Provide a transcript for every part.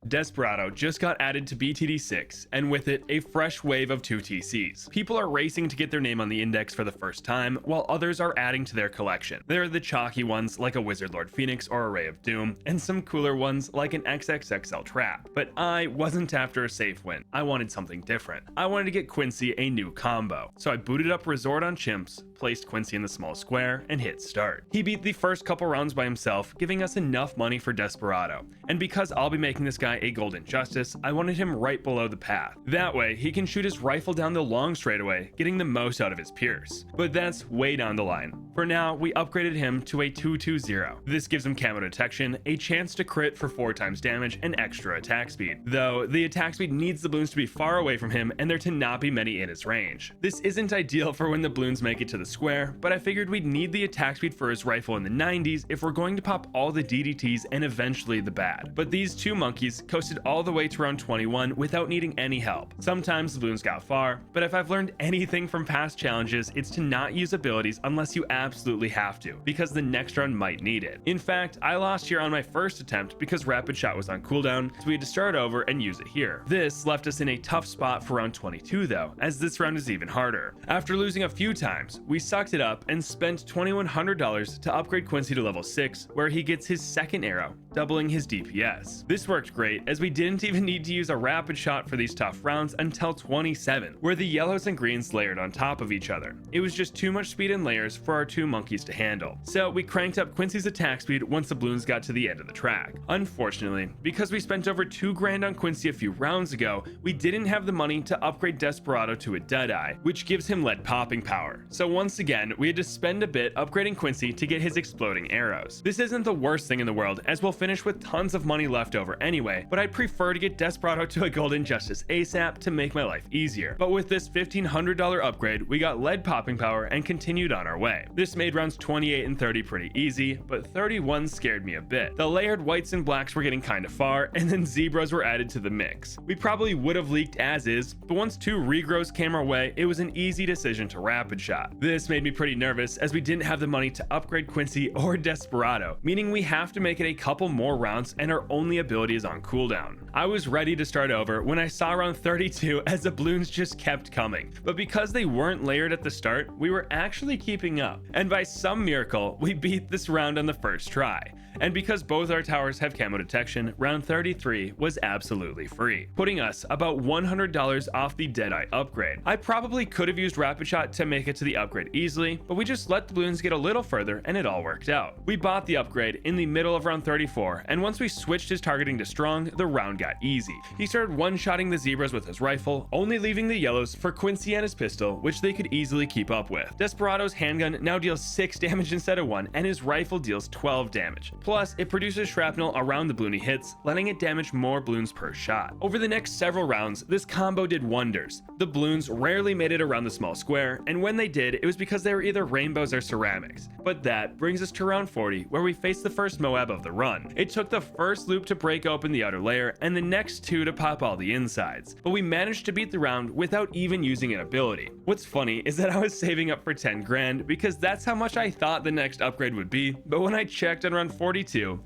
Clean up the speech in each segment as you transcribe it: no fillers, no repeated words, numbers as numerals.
Desperado just got added to BTD6, and with it, a fresh wave of 2TCs. People are racing to get their name on the index for the first time, while others are adding to their collection. There are the chalky ones like a Wizard Lord Phoenix or a Ray of Doom, and some cooler ones like an XXXL Trap. But I wasn't after a safe win. I wanted something different. I wanted to get Quincy a new combo. So I booted up Resort on Chimps, placed Quincy in the small square, and hit start. He beat the first couple rounds by himself, giving us enough money for Desperado. And because I'll be making this guy a Golden Justice, I wanted him right below the path. That way, he can shoot his rifle down the long straightaway, getting the most out of his Pierce. But that's way down the line. For now, we upgraded him to a 220. This gives him camo detection, a chance to crit for 4 times damage, and extra attack speed. Though, the attack speed needs the Bloons to be far away from him and there to not be many in his range. This isn't ideal for when the Bloons make it to the square, but I figured we'd need the attack speed for his rifle in the 90s if we're going to pop all the DDTs and eventually the bad. But these two monkeys coasted all the way to round 21 without needing any help. Sometimes the Bloons got far, but if I've learned anything from past challenges, it's to not use abilities unless you absolutely have to, because the next round might need it. In fact, I lost here on my first attempt because Rapid Shot was on cooldown, so we had to start over and use it here. This left us in a tough spot for round 22 though, as this round is even harder. After losing a few times, we sucked it up and spent $2,100 to upgrade Quincy to level 6, where he gets his second arrow, doubling his DPS. This worked great, as we didn't even need to use a Rapid Shot for these tough rounds until 27, where the yellows and greens layered on top of each other. It was just too much speed and layers for our two monkeys to handle. So we cranked up Quincy's attack speed once the Bloons got to the end of the track. Unfortunately, because we spent over $2 grand on Quincy a few rounds ago, we didn't have the money to upgrade Desperado to a Deadeye, which gives him lead popping power. So once again, we had to spend a bit upgrading Quincy to get his exploding arrows. This isn't the worst thing in the world, as we'll finish with tons of money left over anyway, but I'd prefer to get Desperado to a Golden Justice ASAP to make my life easier. But with this $1,500 upgrade, we got lead popping power and continued on our way. This made rounds 28 and 30 pretty easy, but 31 scared me a bit. The layered whites and blacks were getting kinda far, and then zebras were added to the mix. We probably would have leaked as is, but once two regrows came our way, it was an easy decision to Rapid Shot. This made me pretty nervous, as we didn't have the money to upgrade Quincy or Desperado, meaning we have to make it a couple more rounds and our only ability is on cooldown. I was ready to start over when I saw round 32 as the Bloons just kept coming, but because they weren't layered at the start, we were actually keeping up, and by some miracle, we beat this round on the first try. And because both our towers have camo detection, round 33 was absolutely free, putting us about $100 off the Deadeye upgrade. I probably could have used Rapid Shot to make it to the upgrade easily, but we just let the Bloons get a little further and it all worked out. We bought the upgrade in the middle of round 34, and once we switched his targeting to strong, the round got easy. He started one-shotting the zebras with his rifle, only leaving the yellows for Quincy and his pistol, which they could easily keep up with. Desperado's handgun now deals 6 damage instead of 1, and his rifle deals 12 damage. Plus, it produces shrapnel around the Bloon he hits, letting it damage more Bloons per shot. Over the next several rounds, this combo did wonders. The Bloons rarely made it around the small square, and when they did, it was because they were either rainbows or ceramics. But that brings us to round 40, where we faced the first Moab of the run. It took the first loop to break open the outer layer, and the next two to pop all the insides. But we managed to beat the round without even using an ability. What's funny is that I was saving up for 10 grand, because that's how much I thought the next upgrade would be, but when I checked on round 42,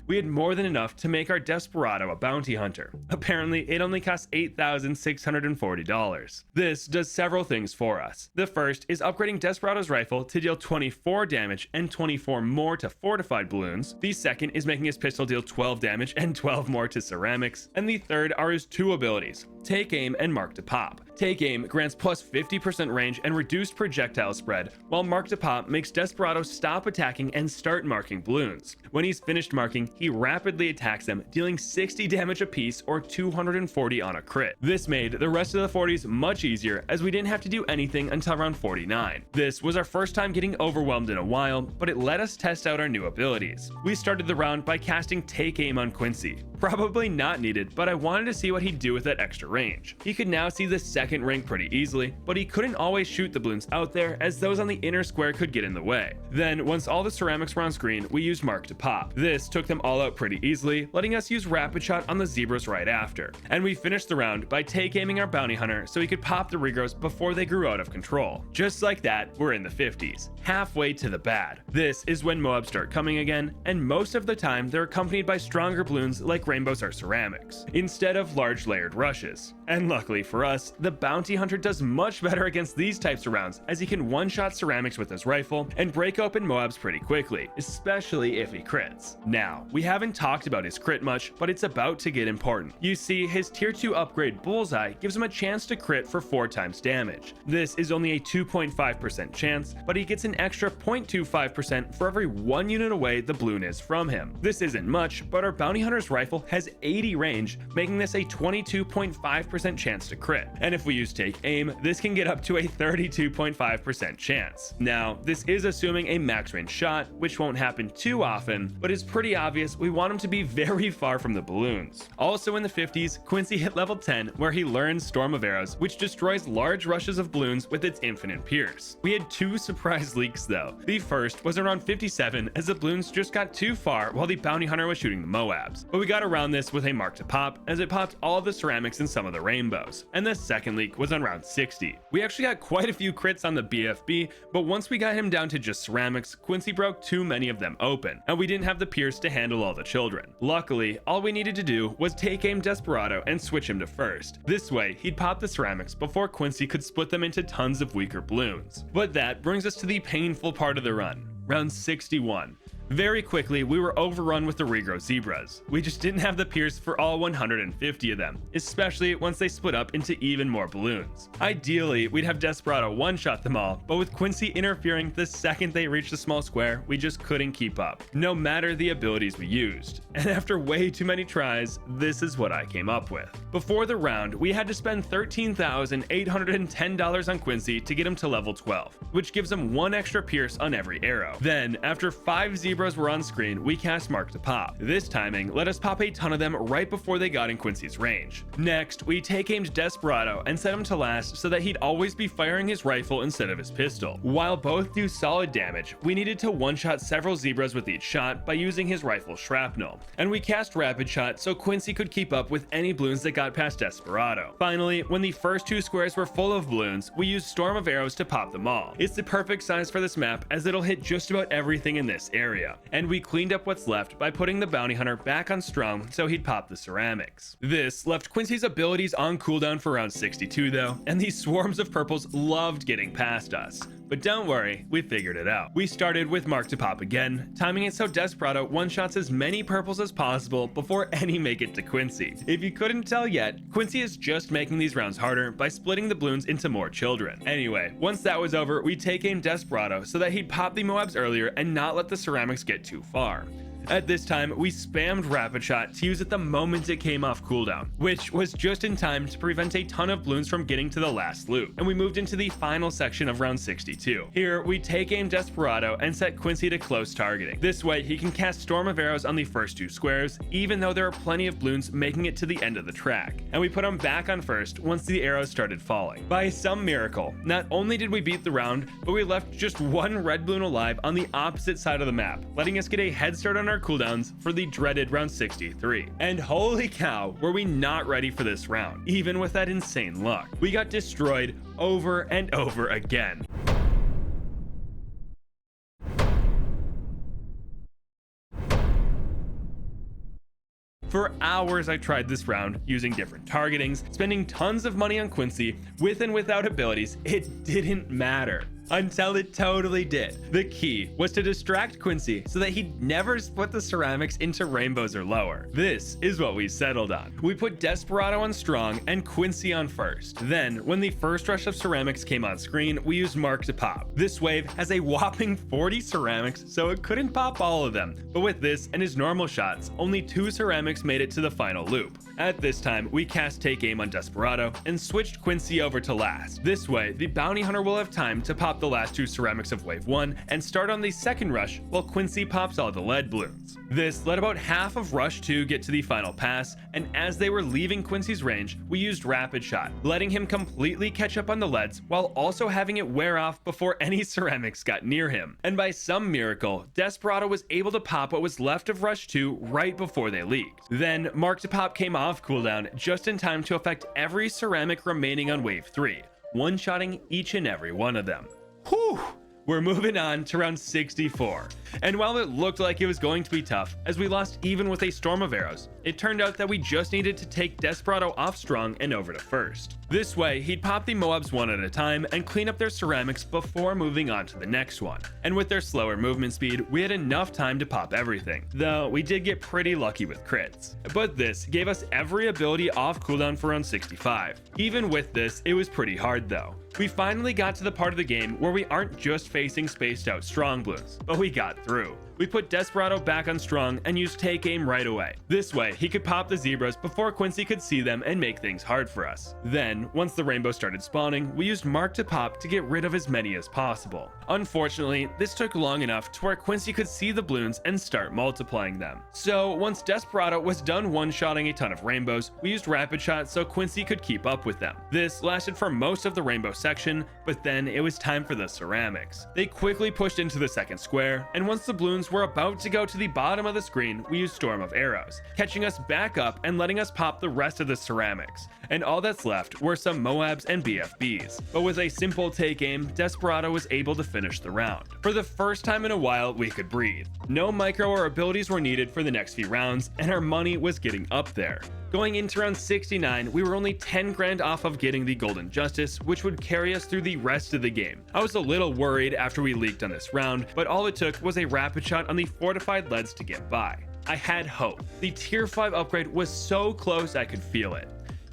we had more than enough to make our Desperado a bounty hunter. Apparently, it only costs $8,640. This does several things for us. The first is upgrading Desperado's rifle to deal 24 damage and 24 more to fortified Bloons. The second is making his pistol deal 12 damage and 12 more to ceramics. And the third are his two abilities, Take Aim and Mark to Pop. Take Aim grants plus 50% range and reduced projectile spread, while Mark to Pop makes Desperado stop attacking and start marking Bloons. When he's finished marking, he rapidly attacks them, dealing 60 damage apiece or 240 on a crit. This made the rest of the 40s much easier, as we didn't have to do anything until round 49. This was our first time getting overwhelmed in a while, but it let us test out our new abilities. We started the round by casting Take Aim on Quincy. Probably not needed, but I wanted to see what he'd do with that extra range. He could now see the second ring pretty easily, but he couldn't always shoot the balloons out there as those on the inner square could get in the way. Then, once all the ceramics were on screen, we used Mark to pop. This took them all out pretty easily, letting us use Rapid Shot on the zebras right after. And we finished the round by take aiming our bounty hunter so he could pop the Regrows before they grew out of control. Just like that, we're in the 50s, halfway to the bad. This is when Moabs start coming again, and most of the time they're accompanied by stronger balloons like rainbows or ceramics, instead of large layered rushes. And luckily for us, the bounty hunter does much better against these types of rounds as he can one-shot ceramics with his rifle and break open Moabs pretty quickly, especially if he crits. Now, we haven't talked about his crit much, but it's about to get important. You see, his tier 2 upgrade Bullseye gives him a chance to crit for 4 times damage. This is only a 2.5% chance, but he gets an extra 0.25% for every 1 unit away the balloon is from him. This isn't much, but our bounty hunter's rifle has 80 range, making this a 22.5% chance to crit. And if we use take aim, this can get up to a 32.5% chance. Now, this is assuming a max range shot, which won't happen too often, but it's pretty obvious we want him to be very far from the balloons. Also in the 50s, Quincy hit level 10, where he learns Storm of Arrows, which destroys large rushes of balloons with its infinite pierce. We had 2 surprise leaks though. The first was around 57, as the balloons just got too far while the bounty hunter was shooting the Moabs. But we got around this with a Mark to pop, as it popped all of the ceramics and some of the rainbows. And the second leak was on round 60. We actually got quite a few crits on the BFB, but once we got him down to just ceramics, Quincy broke too many of them open, and we didn't have the pierce to handle all the children. Luckily, all we needed to do was take aim Desperado and switch him to first. This way, he'd pop the ceramics before Quincy could split them into tons of weaker balloons. But that brings us to the painful part of the run, round 61. Very quickly, we were overrun with the Regrow zebras. We just didn't have the pierce for all 150 of them, especially once they split up into even more balloons. Ideally, we'd have Desperado one-shot them all, but with Quincy interfering the second they reached the small square, we just couldn't keep up, no matter the abilities we used. And after way too many tries, this is what I came up with. Before the round, we had to spend $13,810 on Quincy to get him to level 12, which gives him 1 extra pierce on every arrow. Then, after 5 zebras were on screen, we cast Mark to pop. This timing let us pop a ton of them right before they got in Quincy's range. Next, we take aimed Desperado and set him to last so that he'd always be firing his rifle instead of his pistol. While both do solid damage, we needed to one-shot several zebras with each shot by using his rifle shrapnel. And we cast Rapid Shot so Quincy could keep up with any balloons that got past Desperado. Finally, when the first 2 squares were full of balloons, we used Storm of Arrows to pop them all. It's the perfect size for this map as it'll hit just about everything in this area. And we cleaned up what's left by putting the bounty hunter back on strong so he'd pop the ceramics. This left Quincy's abilities on cooldown for round 62 though, and these swarms of purples loved getting past us. But don't worry, we figured it out. We started with Mark to pop again, timing it so Desperado one-shots as many purples as possible before any make it to Quincy. If you couldn't tell yet, Quincy is just making these rounds harder by splitting the balloons into more children. Anyway, once that was over, we take aim Desperado so that he'd pop the Moabs earlier and not let the ceramics get too far. At this time, we spammed Rapid Shot to use it the moment it came off cooldown, which was just in time to prevent a ton of balloons from getting to the last loop, and we moved into the final section of round 62. Here, we take aim Desperado and set Quincy to close targeting. This way, he can cast Storm of Arrows on the first 2 squares, even though there are plenty of balloons making it to the end of the track, and we put him back on first once the arrows started falling. By some miracle, not only did we beat the round, but we left just 1 red balloon alive on the opposite side of the map, letting us get a head start on our cooldowns for the dreaded round 63. And holy cow, were we not ready for this round, even with that insane luck. We got destroyed over and over again. For hours I tried this round using different targetings, spending tons of money on Quincy with and without abilities. It didn't matter. Until it totally did. The key was to distract Quincy so that he'd never split the ceramics into rainbows or lower. This is what we settled on. We put Desperado on strong and Quincy on first. Then, when the first rush of ceramics came on screen, we used Mark to pop. This wave has a whopping 40 ceramics, so it couldn't pop all of them. But with this and his normal shots, only 2 ceramics made it to the final loop. At this time, we cast Take Aim on Desperado and switched Quincy over to last. This way, the bounty hunter will have time to pop the last 2 ceramics of wave 1 and start on the second rush while Quincy pops all the lead balloons. This let about half of Rush 2 get to the final pass, and as they were leaving Quincy's range, we used Rapid Shot, letting him completely catch up on the leads while also having it wear off before any ceramics got near him. And by some miracle, Desperado was able to pop what was left of Rush 2 right before they leaked. Then Mark to Pop came off cooldown just in time to affect every ceramic remaining on wave 3, one-shotting each and every one of them. Whew! We're moving on to round 64, and while it looked like it was going to be tough as we lost even with a storm of arrows, it turned out that we just needed to take Desperado off strong and over to first. This way, he'd pop the Moabs one at a time and clean up their ceramics before moving on to the next one. And with their slower movement speed, we had enough time to pop everything, though we did get pretty lucky with crits. But this gave us every ability off cooldown for round 65. Even with this, it was pretty hard though. We finally got to the part of the game where we aren't just facing spaced out strong Bloons, but we got through. We put Desperado back on strong and used take aim right away. This way, he could pop the zebras before Quincy could see them and make things hard for us. Then, once the rainbow started spawning, we used Mark to Pop to get rid of as many as possible. Unfortunately, this took long enough to where Quincy could see the Bloons and start multiplying them. So once Desperado was done one-shotting a ton of rainbows, we used Rapid Shot so Quincy could keep up with them. This lasted for most of the rainbow section, but then it was time for the ceramics. They quickly pushed into the second square, and once the Bloons were about to go to the bottom of the screen, we used Storm of Arrows, catching us back up and letting us pop the rest of the ceramics. And all that's left were some Moabs and BFBs. But with a simple take aim, Desperado was able to finish the round. For the first time in a while, we could breathe. No micro or abilities were needed for the next few rounds, and our money was getting up there. Going into round 69, we were only 10 grand off of getting the Golden Justice, which would carry us through the rest of the game. I was a little worried after we leaked on this round, but all it took was a Rapid Shot on the fortified leads to get by. I had hope. The tier 5 upgrade was so close I could feel it.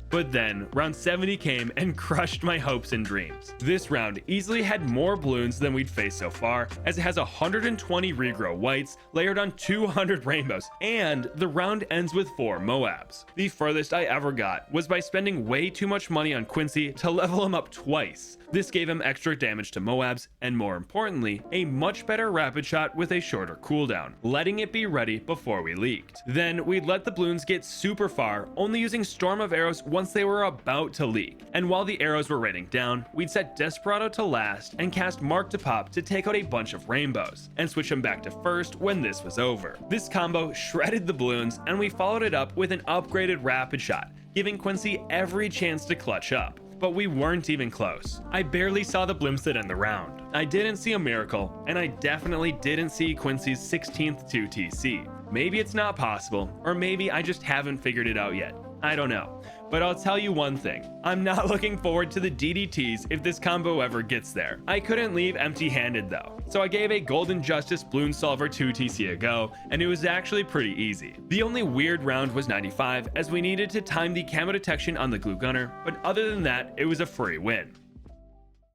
But then, round 70 came and crushed my hopes and dreams. This round easily had more Bloons than we'd faced so far, as it has 120 regrow whites layered on 200 rainbows, and the round ends with 4 Moabs. The furthest I ever got was by spending way too much money on Quincy to level him up twice. This gave him extra damage to Moabs, and more importantly, a much better Rapid Shot with a shorter cooldown, letting it be ready before we leaked. Then we'd let the Bloons get super far, only using Storm of Arrows once they were about to leak. And while the arrows were raining down, we'd set Desperado to last and cast Mark to Pop to take out a bunch of rainbows, and switch him back to first when this was over. This combo shredded the Bloons, and we followed it up with an upgraded Rapid Shot, giving Quincy every chance to clutch up. But we weren't even close. I barely saw the blimps that end the round. I didn't see a miracle, and I definitely didn't see Quincy's 16th 2TC. Maybe it's not possible, or maybe I just haven't figured it out yet. I don't know. But I'll tell you one thing, I'm not looking forward to the DDTs if this combo ever gets there. I couldn't leave empty-handed though, so I gave a Golden Justice Bloon Solver 2TC a go, and it was actually pretty easy. The only weird round was 95, as we needed to time the camo detection on the glue gunner, but other than that, it was a free win.